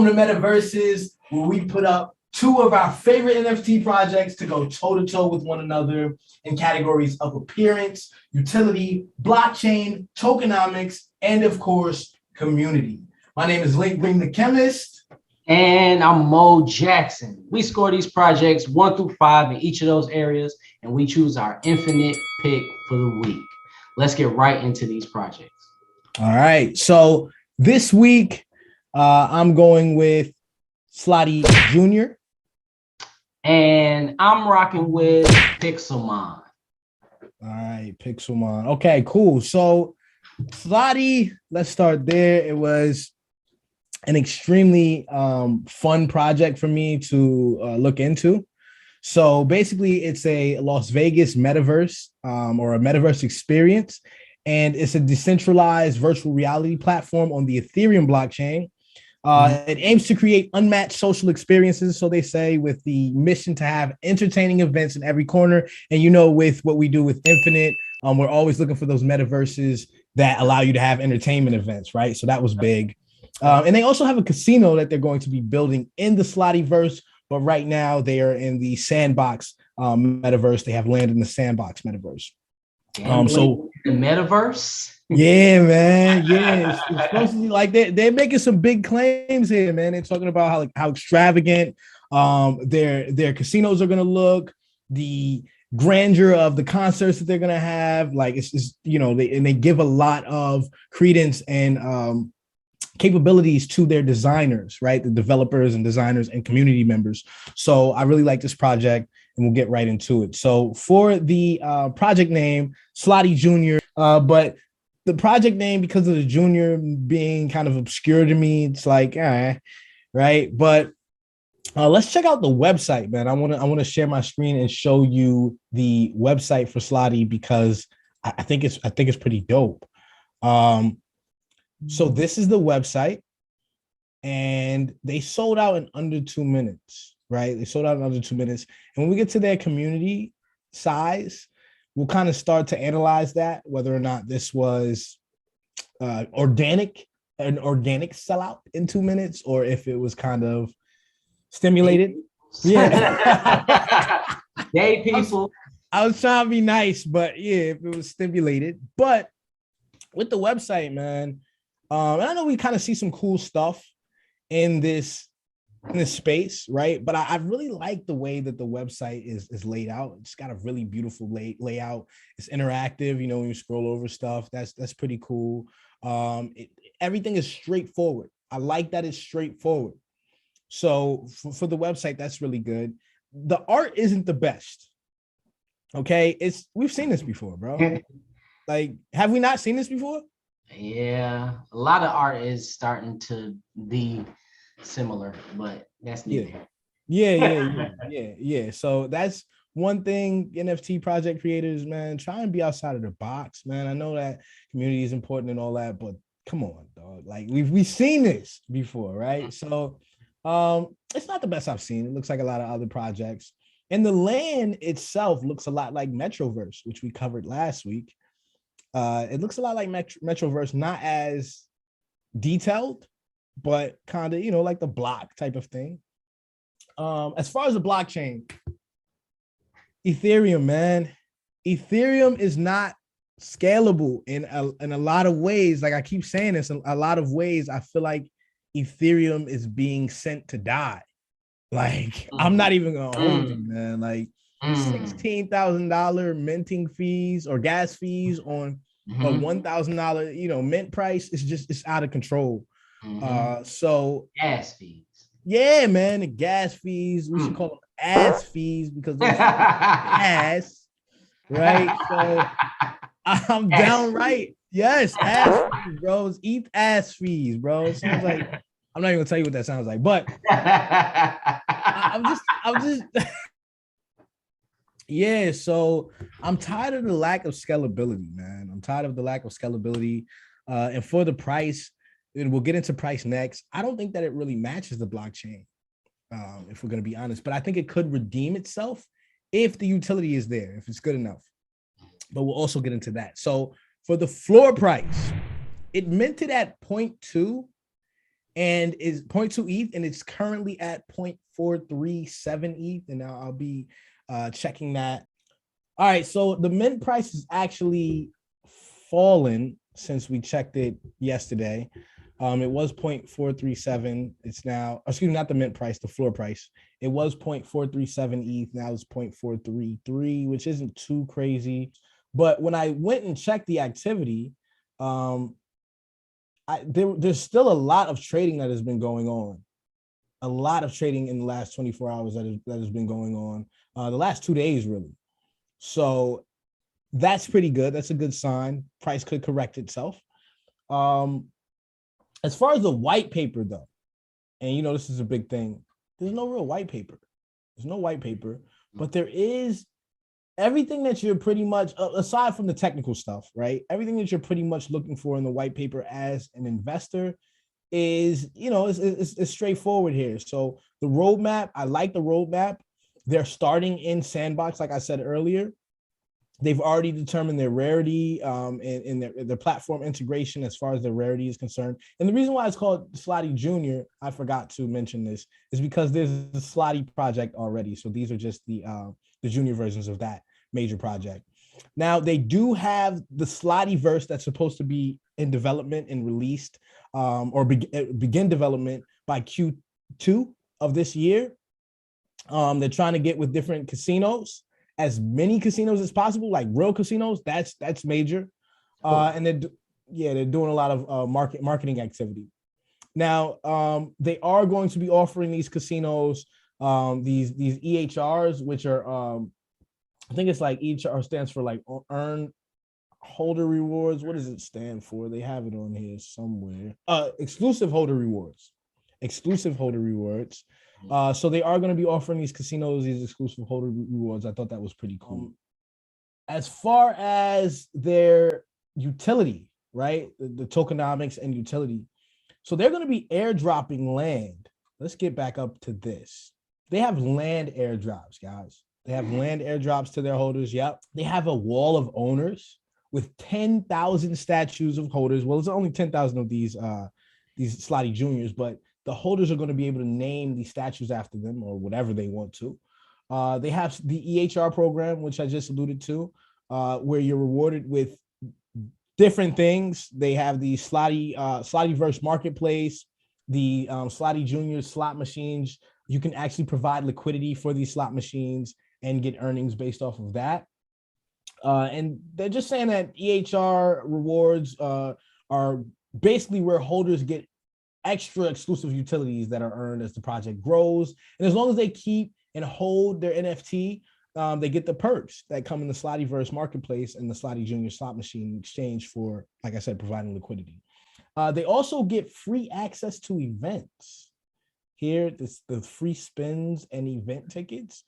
Welcome to METAVERZUZ, where we put up two of our favorite NFT projects to go toe-to-toe with one another in categories of appearance, utility, blockchain, tokenomics, and of course, community. My name is Link Ring the Chemist. And I'm Mo Jackson. We score these projects 1 through 5 in each of those areas, and we choose our infinite pick for the week. Let's get right into these projects. All right. So this week, I'm going with SLOTTIE Jr. And I'm rocking with Pixelmon. All right, Pixelmon. Okay, cool. So SLOTTIE, let's start there. It was an extremely fun project for me to look into. So basically, it's a Las Vegas metaverse or a metaverse experience, and it's a decentralized virtual reality platform on the Ethereum blockchain. It aims to create unmatched social experiences, so they say, with the mission to have entertaining events in every corner. And you know, with what we do with NFiniT, we're always looking for those metaverses that allow you to have entertainment events, right? So that was big. And they also have a casino that they're going to be building in the SLOTTIEverse, but right now they are in the Sandbox metaverse. They have landed in the Sandbox metaverse. So the metaverse. Yeah, man. Yeah, it's supposed to be like they're making some big claims here, man. They're talking about how extravagant their casinos are gonna look, the grandeur of the concerts that they're gonna have. Like it's just, you know, they give a lot of credence and capabilities to their designers, right? The developers and designers and community members. So I really like this project, and we'll get right into it. So for the project name, SLOTTIE Jr., but the project name, because of the junior being kind of obscure to me, it's like, right? But let's check out the website, man. I want to share my screen and show you the website for SLOTTIE, because I think it's pretty dope. So this is the website, and they sold out in under 2 minutes, right? They sold out in under 2 minutes. And when we get to their community size, we'll kind of start to analyze that, whether or not this was an organic sellout in 2 minutes, or if it was kind of stimulated. Yeah. Hey, people. I was trying to be nice, but yeah, if it was stimulated. But with the website, man, and I know we kind of see some cool stuff in this space, right? But I really like the way that the website is laid out. It's got a really beautiful layout. It's interactive, you know, when you scroll over stuff. That's pretty cool. Everything is straightforward. I like that it's straightforward. So for the website, that's really good. The art isn't the best. Okay, we've seen this before, bro. Like, have we not seen this before? Yeah, a lot of art is starting to be similar, but that's neither. Yeah. So that's one thing, NFT project creators, man, try and be outside of the box, man. I know that community is important and all that, but come on, dog. Like we've seen this before, right? So it's not the best I've seen. It looks like a lot of other projects. And the land itself looks a lot like Metroverse, which we covered last week. It looks a lot like Metroverse, not as detailed, but kind of, you know, like the block type of thing. As far as the blockchain, Ethereum, man, Ethereum is not scalable in a lot of ways. Like I keep saying this, in a lot of ways, I feel like Ethereum is being sent to die. Like, I'm not even gonna hold you, man. Like $16,000 minting fees or gas fees on a $1,000, you know, mint price. It's out of control. So gas fees. Yeah, man, the gas fees. We should call them ass fees, because they're ass, right? So I'm downright. Yes, ass fees, bros. Eat ass fees, bro. It sounds like, I'm not even gonna tell you what that sounds like, but I'm just yeah. So I'm tired of the lack of scalability, man. I'm tired of the lack of scalability. And for the price, and we'll get into price next, I don't think that it really matches the blockchain, if we're gonna be honest. But I think it could redeem itself if the utility is there, if it's good enough. But we'll also get into that. So for the floor price, it minted at 0.2. and is 0.2 ETH, and it's currently at 0.437 ETH. And now I'll be checking that. All right, so the mint price has actually fallen since we checked it yesterday. It was 0.437. It's now, excuse me, not the mint price, the floor price. It was 0.437 ETH. Now it's 0.433, which isn't too crazy. But when I went and checked the activity, there's still a lot of trading that has been going on. A lot of trading in the last 24 hours that has been going on. The last 2 days, really. So that's pretty good. That's a good sign. Price could correct itself. As far as the white paper, though, and you know, this is a big thing, there's no real white paper. There's no white paper, but there is everything that you're pretty much, aside from the technical stuff, right? Everything that you're pretty much looking for in the white paper as an investor is, you know, it's straightforward here. So the roadmap, I like the roadmap. They're starting in Sandbox, like I said earlier. They've already determined their rarity and their platform integration as far as their rarity is concerned. And the reason why it's called SLOTTIE Junior, I forgot to mention this, is because there's a SLOTTIE project already. So these are just the junior versions of that major project. Now, they do have the SLOTTIE-verse that's supposed to be in development and released or begin development by Q2 of this year. They're trying to get with different casinos, as many casinos as possible, like real casinos. That's major. And they're doing a lot of marketing activity. Now, they are going to be offering these casinos these EHRs, which are I think it's like EHR stands for like earn holder rewards. What does it stand for? They have it on here somewhere. Exclusive holder rewards. Exclusive holder rewards. So they are going to be offering these casinos these exclusive holder rewards. I thought that was pretty cool. As far as their utility, right? The tokenomics and utility. So they're going to be airdropping land. Let's get back up to this. They have land airdrops, guys. They have land airdrops to their holders. Yep. They have a wall of owners with 10,000 statues of holders. Well, it's only 10,000 of these SLOTTIE Juniors, but the holders are going to be able to name these statues after them or whatever they want to. They have the EHR program, which I just alluded to, where you're rewarded with different things. They have the SLOTTIE-verse marketplace, the SLOTTIE Junior slot machines. You can actually provide liquidity for these slot machines and get earnings based off of that. And they're just saying that EHR rewards are basically where holders get extra exclusive utilities that are earned as the project grows. And as long as they keep and hold their NFT, they get the perks that come in the SLOTTIE-verse marketplace and the SLOTTIE Junior slot machine in exchange for, like I said, providing liquidity. They also get free access to events. Here, the free spins and event tickets.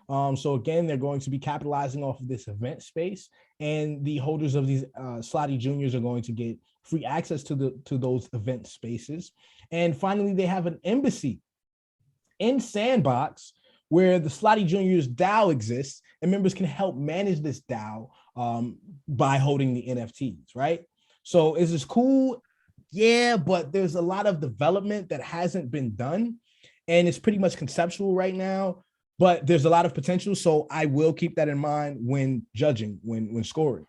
So again, they're going to be capitalizing off of this event space, and the holders of these SLOTTIE Juniors are going to get free access to those event spaces. And finally, they have an embassy in Sandbox where the SLOTTIE Juniors DAO exists, and members can help manage this DAO by holding the NFTs, right? So is this cool? Yeah, but there's a lot of development that hasn't been done, and it's pretty much conceptual right now, but there's a lot of potential. So I will keep that in mind when judging, when scoring.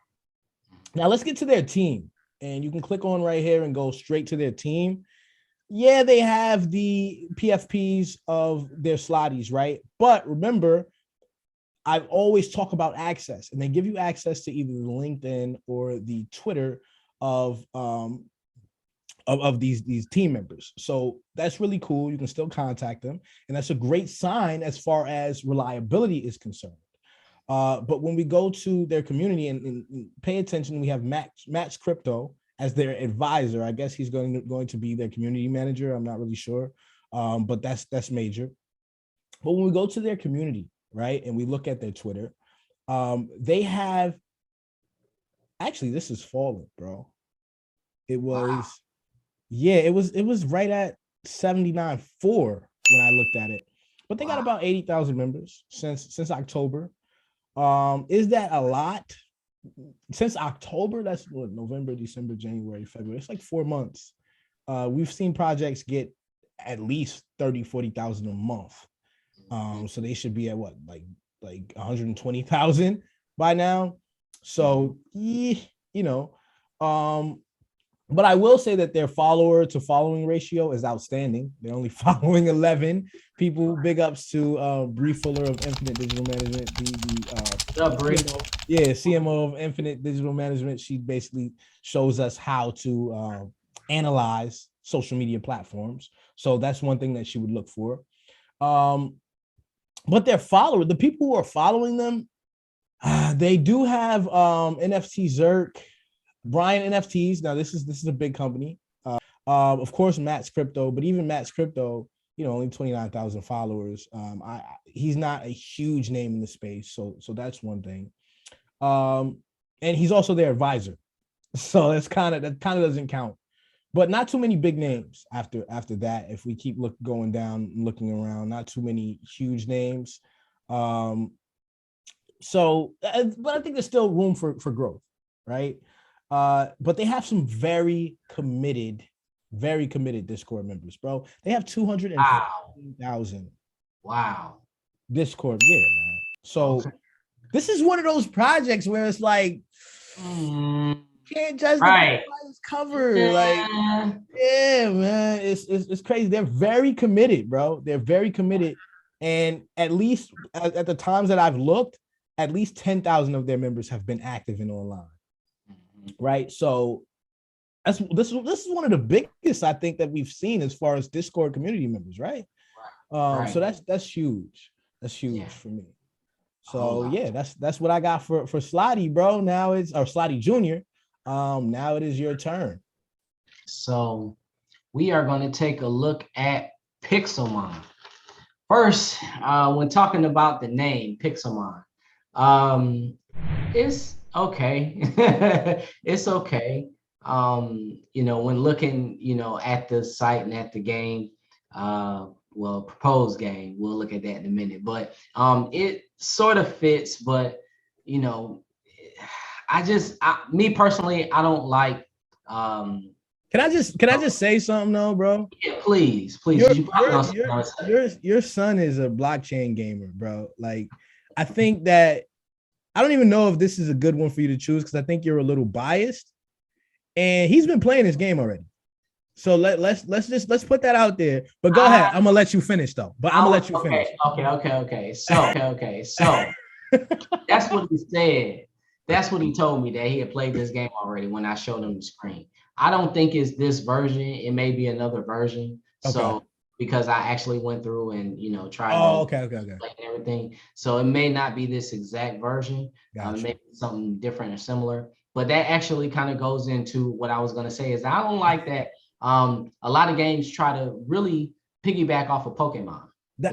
Now let's get to their team, and you can click on right here and go straight to their team. Yeah, they have the PFPs of their SLOTTIEs, right? But remember, I've always talk about access, and they give you access to either the LinkedIn or the Twitter of these team members. So that's really cool. You can still contact them, and that's a great sign as far as reliability is concerned. But when we go to their community and pay attention, we have Max Crypto as their advisor. I guess he's going to be their community manager. I'm not really sure, but that's major. But when we go to their community, right, and we look at their Twitter, they have, actually, this is falling, bro. It was, wow. Yeah, it was right at 79.4 when I looked at it, but they got about 80,000 members since October. Is that a lot? Since October, that's what, November, December, January, February. It's like 4 months. we've seen projects get at least 30, 40,000 a month. So they should be at what, like 120,000 by now. So you know, but I will say that their follower to following ratio is outstanding. They're only following 11 people. Big ups to Bree Fuller of NFiniT Digital Management, CMO of NFiniT Digital Management. She basically shows us how to analyze social media platforms. So that's one thing that she would look for. But their follower, the people who are following them, they do have NFT Zerk, Brian NFTs. Now this is a big company. Of course, Matt's Crypto, but even Matt's Crypto, only 29,000 followers. He's not a huge name in the space, so that's one thing. And he's also their advisor, so that kind of doesn't count. But not too many big names after that. If we keep going down and looking around, not too many huge names. So, but I think there's still room for growth, right? But they have some very committed Discord members, bro. They have 250,000. Wow. Discord, yeah, man. So this is one of those projects where it's like, can't judge the cover. Yeah. Like, yeah, man, it's crazy. They're very committed, bro. They're very committed, and at least at the times that I've looked, at least 10,000 of their members have been active and online, right? So this is one of the biggest I think that we've seen as far as Discord community members, right? So that's huge. That's huge for me. So yeah, that's what I got for Slottie, bro. Now it's Slottie Jr. Now it is your turn. So we are going to take a look at Pixelmon. First, when talking about the name Pixelmon, it's okay. It's okay. When looking, at the site and at the game, proposed game, we'll look at that in a minute, but it sort of fits, but me personally, I don't like. Can I just say something though, bro? Yeah, please. Your son is a blockchain gamer, bro. Like, I think that I don't even know if this is a good one for you to choose because I think you're a little biased, and he's been playing this game already. So let's put that out there. But go ahead. I'm gonna let you finish though. But I'm gonna let you finish. Okay. So that's what he said. That's what he told me, that he had played this game already when I showed him the screen. I don't think it's this version. It may be another version. Okay. So because I actually went through and tried to play and everything. So it may not be this exact version. Gotcha. Maybe something different or similar. But that actually kind of goes into what I was gonna say is I don't like that. A lot of games try to really piggyback off of Pokemon. The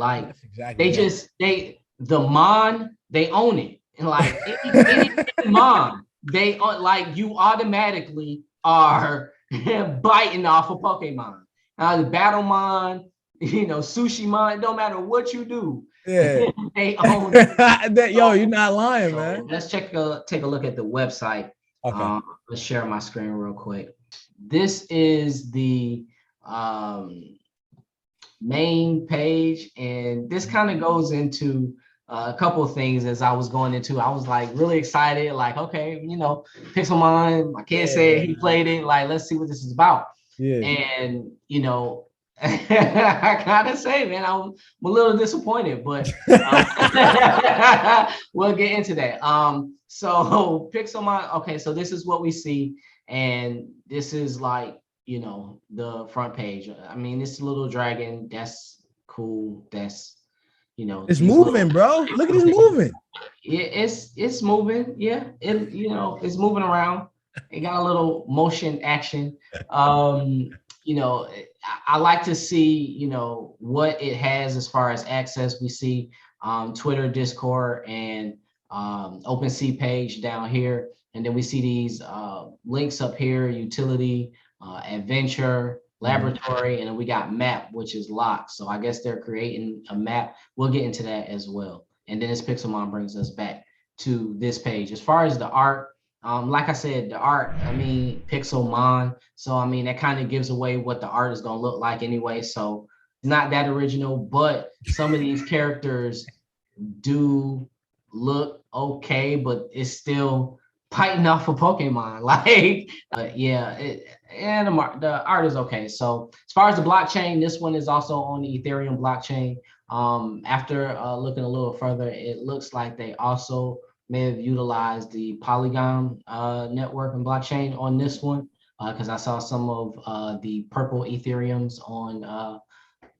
Mon, they own it. And like any Mon, they like you automatically are biting off of Pokemon. The Battlemon, Sushimon, no matter what you do, they own it. You're not lying, man. Let's take a look at the website. Okay. Let's share my screen real quick. This is the main page, and this kind of goes into a couple of things. As I was going into, I was like really excited, like, okay, Pixelmon, my kid said he played it, like, let's see what this is about. And I gotta say, man, I'm a little disappointed, but we'll get into that. So Pixelmon, okay, so this is what we see, and this is like the front page. I mean, this little dragon, that's cool. That's it's moving, bro. Look at this moving. Yeah, it's moving. Yeah, it's moving around. It got a little motion action. I like to see what it has as far as access. We see Twitter, Discord, and OpenSea page down here, and then we see these links up here: utility, adventure, laboratory, and then we got map, which is locked. So I guess they're creating a map. We'll get into that as well. And then this Pixelmon brings us back to this page. As far as the art, Like I said, the art, I mean, Pixelmon. So, I mean, that kind of gives away what the art is going to look like anyway. So, it's not that original, but some of these characters do look okay, but it's still fighting off of Pokemon. Like, yeah, and the art is okay. So, as far as the blockchain, this one is also on the Ethereum blockchain. After looking a little further, it looks like they also may have utilized the Polygon network and blockchain on this one, because I saw some of the purple Ethereums on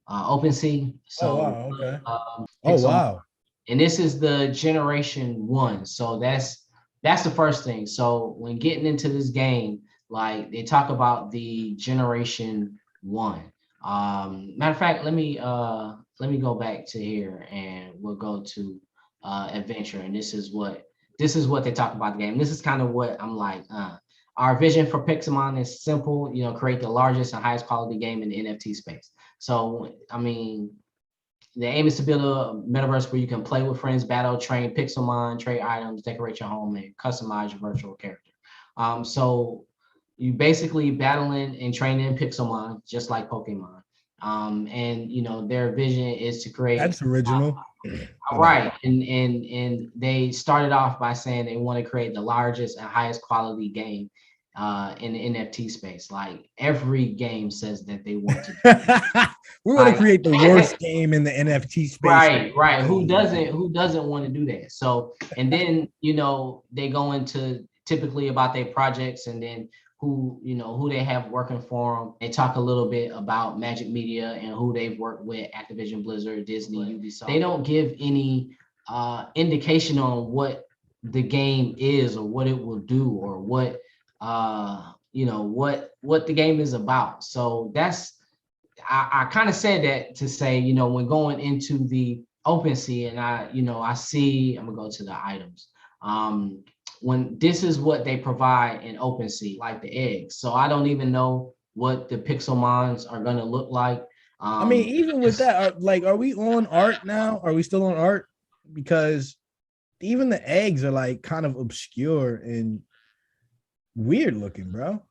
OpenSea. Oh So, wow, okay. Oh Pixel, wow. and this is the generation one. So that's the first thing. So when getting into this game, like they talk about the generation one. Matter of fact, let me go back to here and we'll go to adventure. And this is what they talk about the game. This is kind of what I'm like, our vision for Pixelmon is simple, you know, create the largest and highest quality game in the NFT space. So, I mean, the aim is to build a metaverse where you can play with friends, battle, train, Pixelmon, trade items, decorate your home, and customize your virtual character. So you basically battling and training Pixelmon just like Pokemon. And you know their vision is to create That's original. right, and they started off by saying they want to create the largest and highest quality game in the NFT space. Like every game says that they want to. We want to Like, create the worst game in the NFT space. right. Who doesn't want to do that? So, and then, you know, they go into typically about their projects and then who, you know, who they have working for them. They talk a little bit about Magic Media and who they've worked with, Activision, Blizzard, Disney, Ubisoft. They don't give any indication on what the game is or what it will do or what you know what the game is about. So that's I kind of said that to say, you know, when going into the OpenSea and I see, I'm gonna go to the items. When this is what they provide in OpenSea, like the eggs. So I don't even know what the Pixelmons are gonna look like. I mean, even with that, are we on art now? Are we still on art? Because even the eggs are like kind of obscure and weird looking, bro.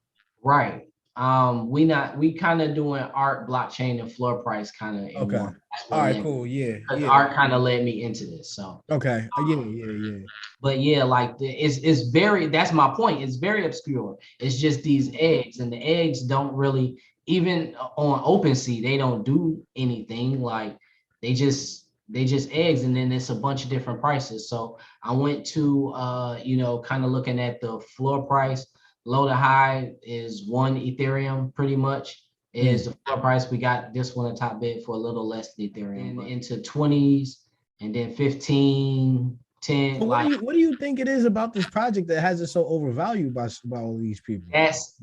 Right. We kind of doing art, blockchain, and floor price kind of in Okay. one. All right, cool. Yeah. Yeah. Art kind of led me into this. So okay. Yeah. but yeah, like it's very, that's my point. It's very obscure. It's just these eggs, and the eggs don't really, even on OpenSea, they don't do anything. Like they just eggs, and then it's a bunch of different prices. So I went to you know, kind of looking at the floor price. Low to high is 1 Ethereum, pretty much is the floor price. We got this one a top bid for a little less than Ethereum, and into 20s, and then 15, 10. So like what do you think it is about this project that has it so overvalued by all these people? that's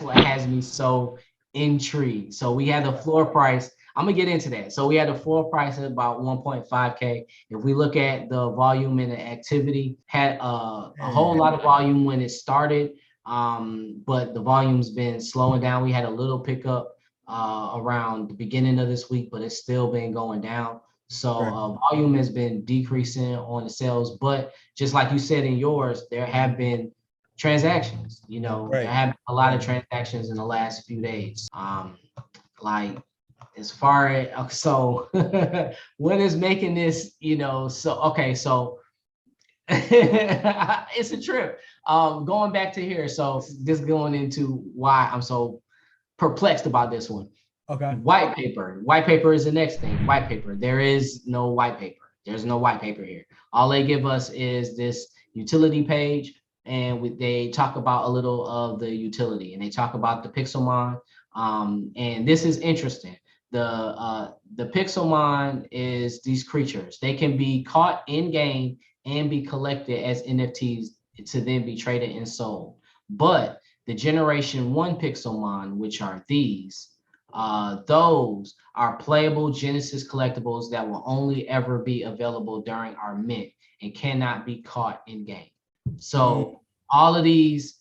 what has me so intrigued. So we had the floor price. I'm gonna get into that. So we had a floor price at about 1.5K. If we look at the volume and the activity, had a whole lot of volume when it started, but the volume's been slowing down. We had a little pickup around the beginning of this week, but it's still been going down. So volume has been decreasing on the sales, but just like you said in yours, there have been transactions. You know, there have been a lot of transactions in the last few days. Like as far as so what is making this, you know, so okay, so it's a trip. Going back to here, so just going into why I'm so perplexed about this one. Okay. White paper. White paper is the next thing. White paper. There is no white paper. There's no white paper here. All they give us is this utility page, and they talk about a little of the utility, and they talk about the Pixelmon. And this is interesting. The Pixelmon is these creatures. They can be caught in game and be collected as NFTs to then be traded and sold. But the Generation 1 Pixelmon, which are these, those are playable Genesis collectibles that will only ever be available during our mint and cannot be caught in game. So all of these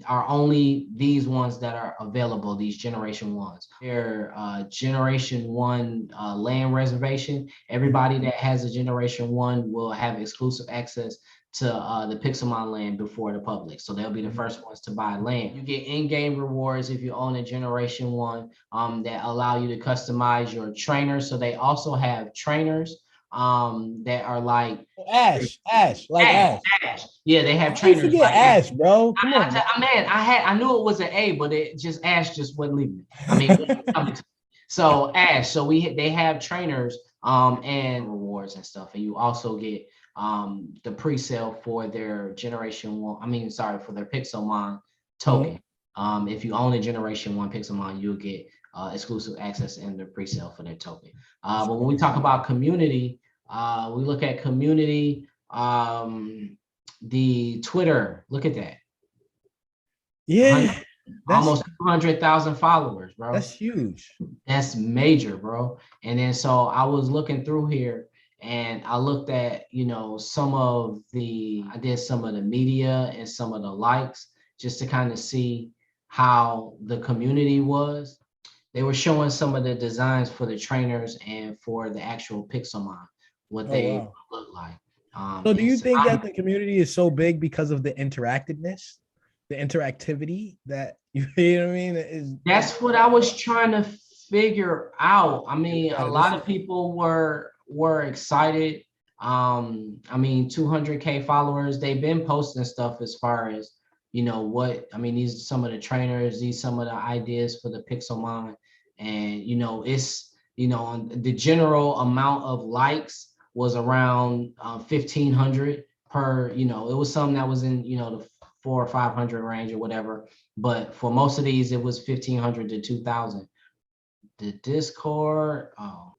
are only these ones that are available, these Generation 1s. They're Generation 1 land reservation. Everybody that has a Generation 1 will have exclusive access to the Pixelmon land before the public. So they'll be the first ones to buy land. You get in-game rewards if you own a Generation 1 that allow you to customize your trainers. So they also have trainers that are like Ash. Yeah, they have How you trainers forget like Ash, bro? Come on. I knew it was an A, but Ash just wasn't leaving me. I mean, so Ash, so they have trainers and rewards and stuff, and you also get the pre-sale for their Generation 1. I mean, sorry, for their Pixelmon token. If you own a Generation 1 Pixelmon, you'll get exclusive access in the pre-sale for their token. But when we talk about community, we look at community, the Twitter, look at that. Yeah. Almost 200,000 followers, bro. That's huge. That's major, bro. And then so I was looking through here and I looked at, I did some of the media and some of the likes just to kind of see how the community was. They were showing some of the designs for the trainers and for the actual Pixelmon, what they look like. So do you think that the community is so big because of the interactiveness, the interactivity that you know what I mean? That's what I was trying to figure out. I mean, a lot of people were excited. 200K followers. They've been posting stuff as far as these are some of the trainers, some of the ideas for the Pixelmon, and it's the general amount of likes was around 1,500 per. It was something that was in the 400 or 500 range or whatever. But for most of these, it was 1,500 to 2,000. The Discord, oh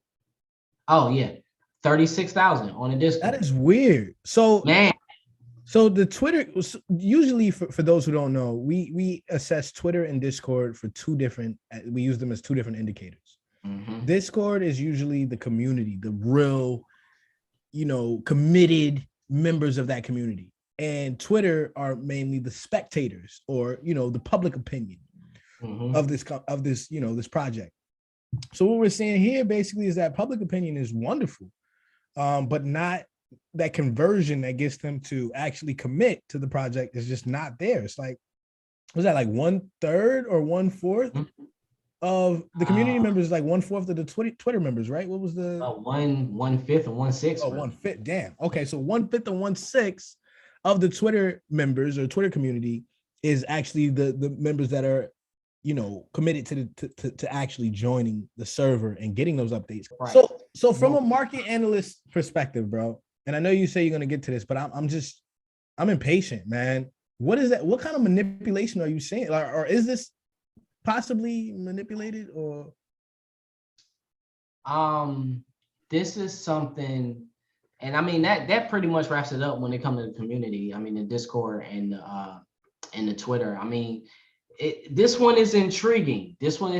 yeah, 36,000 on the Discord. That is weird. So man. So the Twitter, usually for those who don't know, we assess Twitter and Discord for we use them as two different indicators. Discord is usually the community, the real, committed members of that community. And Twitter are mainly the spectators or, the public opinion of this project. So what we're seeing here basically is that public opinion is wonderful, but not that conversion that gets them to actually commit to the project is just not there. It's like, was that like 1/3 or 1/4 of the community members? Like 1/4 of the Twitter members, right? What was the 1/5 or 1/6? Oh, 1/5. Damn. Okay, so 1/5 or 1/6 of the Twitter members or Twitter community is actually the members that are, committed to actually joining the server and getting those updates. Right. So from a market analyst perspective, bro, and I know you say you're gonna get to this, but I'm impatient, man. What is that? What kind of manipulation are you seeing? Or is this possibly manipulated or? This is something, and I mean that pretty much wraps it up when it comes to the community. I mean, the Discord and the Twitter. I mean, this one is intriguing. This one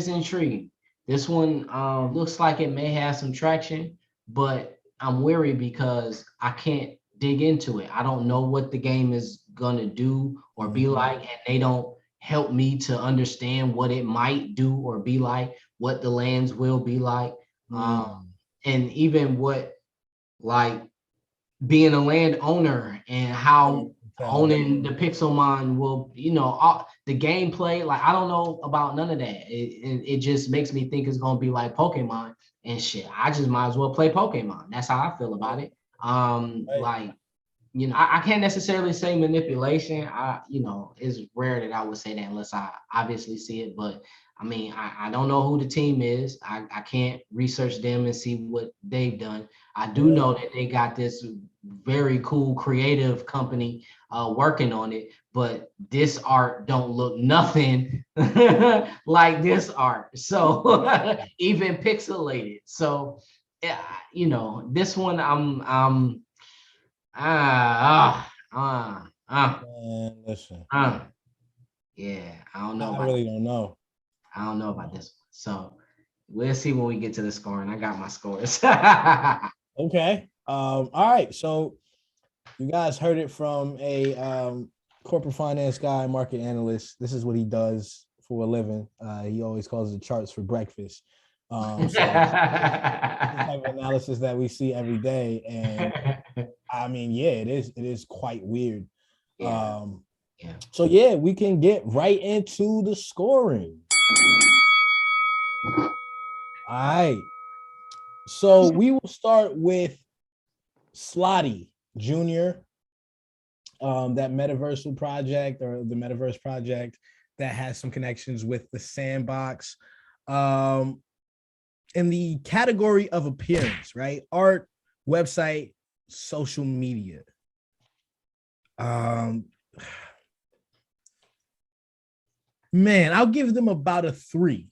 looks like it may have some traction, but I'm wary because I can't dig into it. I don't know what the game is gonna do or be like, and they don't help me to understand what it might do or be like, what the lands will be like, and even what like being a landowner and how owning the Pixelmon will, the gameplay. Like I don't know about none of that. It just makes me think it's gonna be like Pokemon. And shit, I just might as well play Pokemon. That's how I feel about it. Right. I can't necessarily say manipulation. It's rare that I would say that unless I obviously see it. But I mean, I don't know who the team is. I can't research them and see what they've done. I do know that they got this very cool creative company working on it, but this art don't look nothing like this art. So even pixelated. So this one listen. Yeah, I don't know. I really don't know. I don't know about this one. So we'll see when we get to the scoring. I got my scores. Okay. All right. So you guys heard it from a corporate finance guy, market analyst. This is what he does for a living. He always calls the charts for breakfast. So the type of analysis that we see every day. And I mean, yeah, it is. It is quite weird. Yeah. So yeah, we can get right into the scoring. All right. So we will start with SLOTTIE Jr. That Metaversal project or the Metaverse project that has some connections with the sandbox. In the category of appearance, right? Art, website, social media. Man, I'll give them about a 3.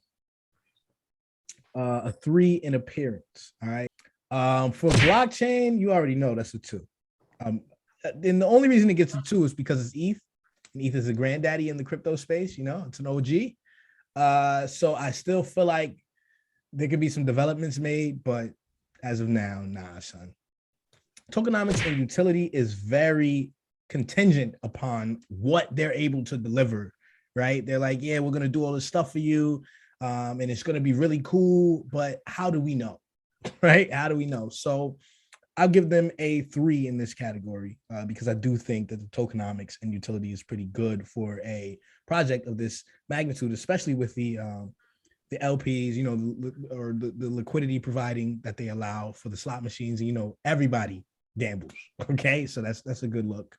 A 3 in appearance. All right. For blockchain, you already know that's a 2. And the only reason it gets a 2 is because it's ETH. And ETH is a granddaddy in the crypto space, you know, it's an OG. So I still feel like there could be some developments made, but as of now, nah, son. Tokenomics and utility is very contingent upon what they're able to deliver, right? They're like, yeah, we're going to do all this stuff for you. And it's going to be really cool, but how do we know, right? How do we know? So I'll give them a 3 in this category because I do think that the tokenomics and utility is pretty good for a project of this magnitude, especially with the LPs, you know, or the liquidity providing that they allow for the slot machines. You know, everybody gambles. Okay, so that's a good look.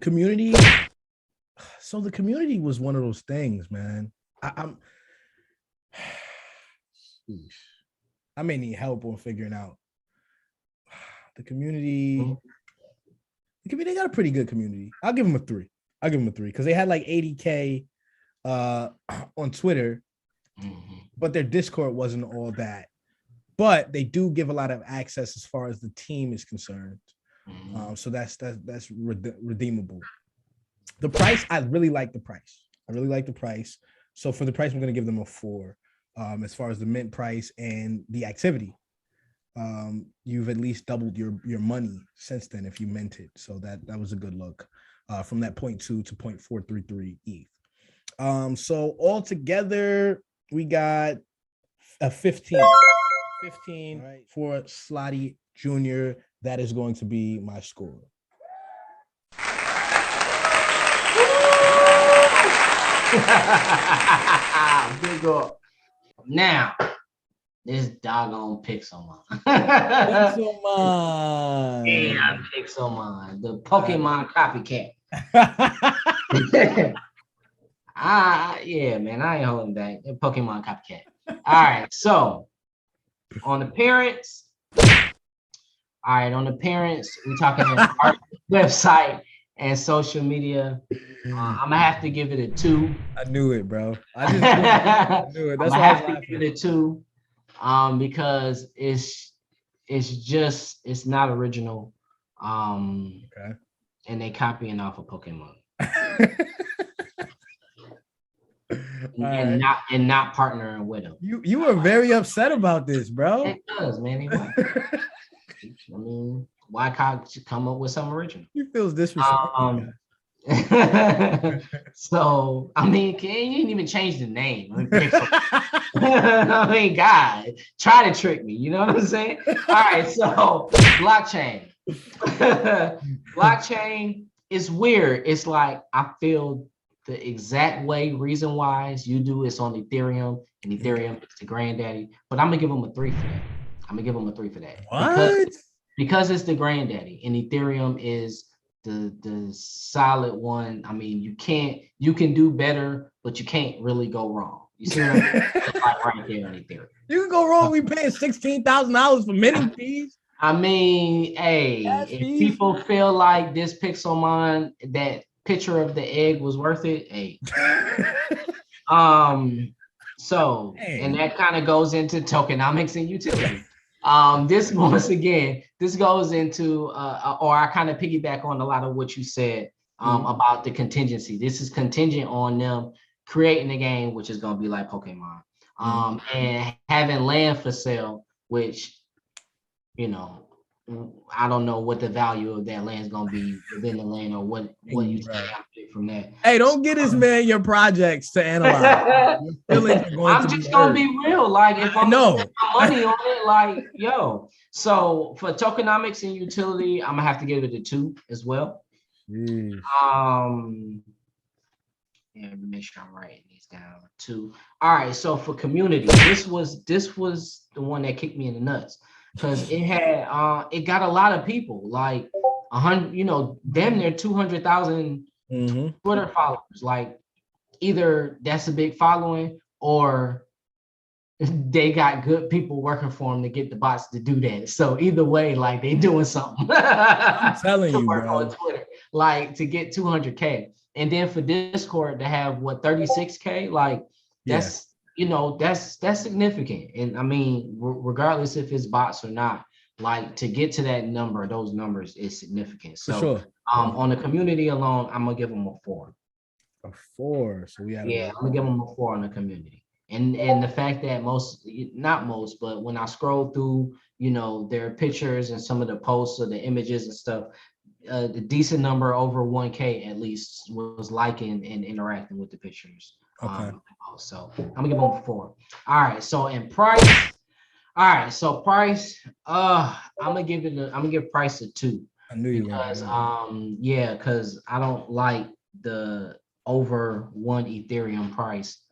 Community. So the community was one of those things, man. I may need help on figuring out the community. They got a pretty good community. I'll give them a 3. Because they had like 80K on Twitter, but their Discord wasn't all that. But they do give a lot of access as far as the team is concerned. So that's redeemable. The price, I really like the price. So for the price, I'm going to give them a 4. As far as the mint price and the activity, you've at least doubled your money since then if you minted. So that was a good look from that 0.2 to 0.433 ETH. So altogether, we got a 15. 15 right, for SLOTTIE Jr. That is going to be my score. Big up. Now, this doggone Pixelmon. Pixelmon. Yeah, Pixelmon, the Pokemon copycat. Yeah, man, I ain't holding back. The Pokemon copycat. All right, so on appearance, we're talking about art, website, and social media. I'm gonna have to give it a 2. I knew it, bro. I knew it. That's why I was laughing. Give it a 2, because it's not original. Okay. And they copying off of Pokemon. and not partnering with them. You were very upset about this, bro. It does, man. I mean, why can't you come up with something original? He feels disrespectful. So I mean, you didn't even change the name. I mean, God, try to trick me. You know what I'm saying? All right, so blockchain. Blockchain is weird. It's like I feel the exact way, reason why you do it's on Ethereum, and Ethereum is the granddaddy. But I'm gonna give them a 3 for that. What? Because it's the granddaddy, and Ethereum is the solid one. I mean, you can do better, but you can't really go wrong. You see what I mean? Like right there on Ethereum. You can go wrong. We paying $16,000 for minting fees. I mean, hey, if people feel like this Pixelmon, that picture of the egg was worth it, hey. So, and that kind of goes into tokenomics and utility. This once again, this goes into, or I kind of piggyback on a lot of what you said about the contingency. This is contingent on them creating a game, which is going to be like Pokemon, and having land for sale, which, you know, I don't know what the value of that land is gonna be within the land, or what you take Right. out of it from that. Hey, don't get this man your projects to analyze. Your feelings are going I'm to just be gonna hurt. be real. Like, if I'm gonna spend No. my money on it, like, yo. So for tokenomics and utility, I'm gonna have to give it a 2 as well. Jeez. Yeah, let me make sure I'm writing these down. 2. All right. So for community, this was the one that kicked me in the nuts, because it got a lot of people, like 100, damn near 200,000 Mhm. Twitter followers. Like, either that's a big following, or they got good people working for them to get the bots to do that. So either way, like, they doing something. I'm telling to you, work bro. on Twitter, like, to get 200K. And then for Discord to have 36K, like, Yeah, that's significant. And I mean, regardless if it's bots or not, like, to get to that number, those numbers is significant. for So sure. on the community alone, I'm gonna give them a 4. A 4. So we had Yeah, I'm gonna give them a 4 on the community. And the fact that not most, but when I scroll through, their pictures and some of the posts or the images and stuff, the decent number over 1K at least was liking and interacting with the pictures. Okay. So I'm gonna give them a 4. All right. So in price, I'm gonna give price a 2. I knew you were Because gonna because I don't like the over 1 Ethereum price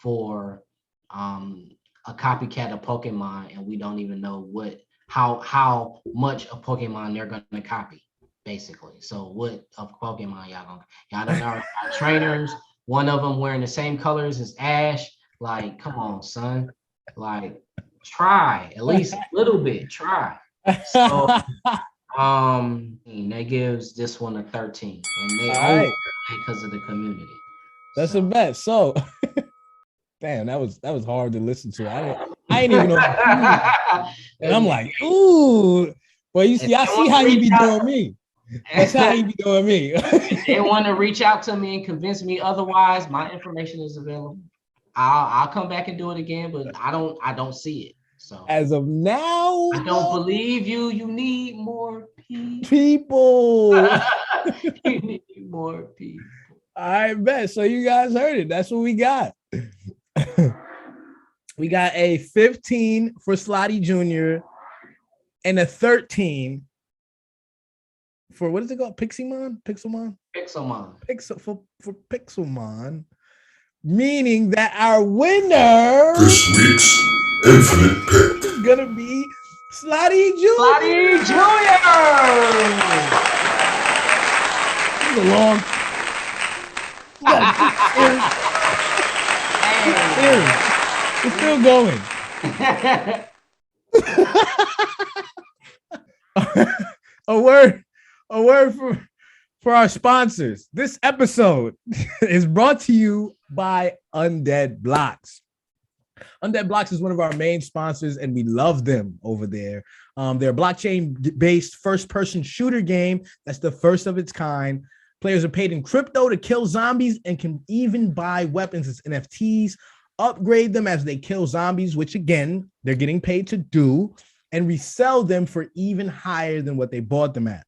for a copycat of Pokemon, and we don't even know how much of Pokemon they're gonna copy, basically. So what of Pokemon y'all don't know trainers, one of them wearing the same colors as Ash. Like, come on, son. Like, try at least a little bit. Try. So that gives this one a 13, and they All right. because of the community. That's So, a bet. So damn, that was hard to listen to. I ain't even know. And I'm like, ooh. Well, I see how you be doing me. That's how you be doing me. If they want to reach out to me and convince me otherwise, my information is available. I'll come back and do it again, but I don't see it. So as of now, I don't believe you. You need more people. You need more people. I bet. So you guys heard it. That's what we got. We got a 15 for Slottie Jr. and a 13 for, what is it called? Pixelmon? For Pixelmon. Meaning that our winner this week's Infinite Pick is gonna be Slottie Jr. Slottie Jr. This is a long. You gotta keep serious. It's still going. a word for our sponsors. This episode is brought to you by Undead Blocks. Undead Blocks is one of our main sponsors, and we love them over there. They're a blockchain-based first-person shooter game that's the first of its kind. Players are paid in crypto to kill zombies and can even buy weapons as NFTs, upgrade them as they kill zombies, which again, they're getting paid to do, and resell them for even higher than what they bought them at.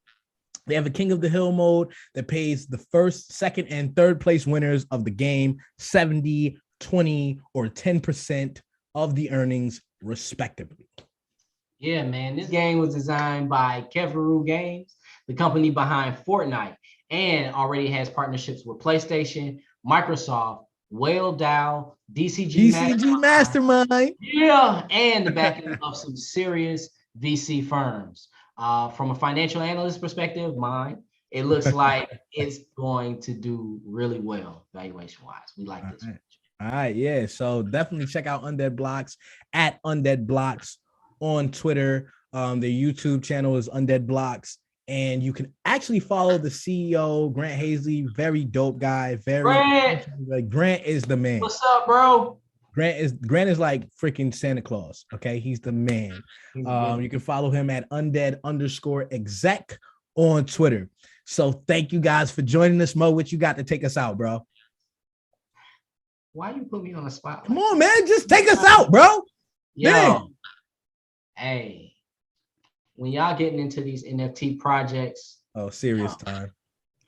They have a King of the Hill mode that pays the first, second, and third place winners of the game 70, 20, or 10% of the earnings, respectively. Yeah, man. This game was designed by Keveru Games, the company behind Fortnite, and already has partnerships with PlayStation, Microsoft, Whale DAO, DCG Mastermind. Yeah, and the backing of some serious VC firms. From a financial analyst perspective, it looks like it's going to do really well valuation-wise. We like this. All right, yeah. So definitely check out Undead Blocks at Undead Blocks on Twitter. Their YouTube channel is Undead Blocks. And you can actually follow the CEO, Grant Hazley, very dope guy. Grant is the man. What's up, bro? Grant is like freaking Santa Claus. Okay, he's the man. You can follow him at undead_exec on Twitter. So thank you guys for joining us. Mo, what you got to take us out, bro? Why you put me on the spot? Come on, man, just take us out, bro. Yo, hey. when y'all getting into these NFT projects, Oh, serious time.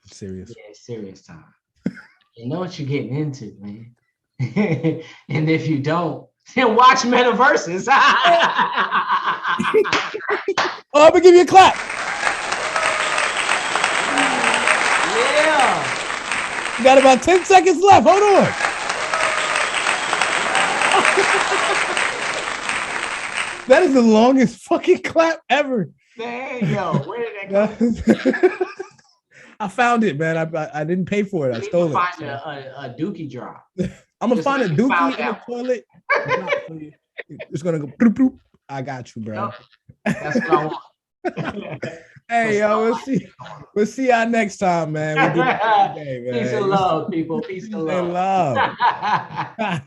Serious. yeah, serious time. You know what you're getting into, man. And if you don't, then watch MetaVersus. Oh, I'm gonna give you a clap. Yeah. You got about 10 seconds left. Hold on. That is the longest fucking clap ever. Man, yo, where did that go? I found it, man. I didn't pay for it. I stole it. Find a dookie drop. I'm gonna Just find a like you dookie found in the out. toilet. It's gonna go. Bloop, bloop. I got you, bro. Yep. That's what I want. Hey, yo, we'll see y'all next time, man. We did it today, man. Peace and love, people. Peace and And love. love.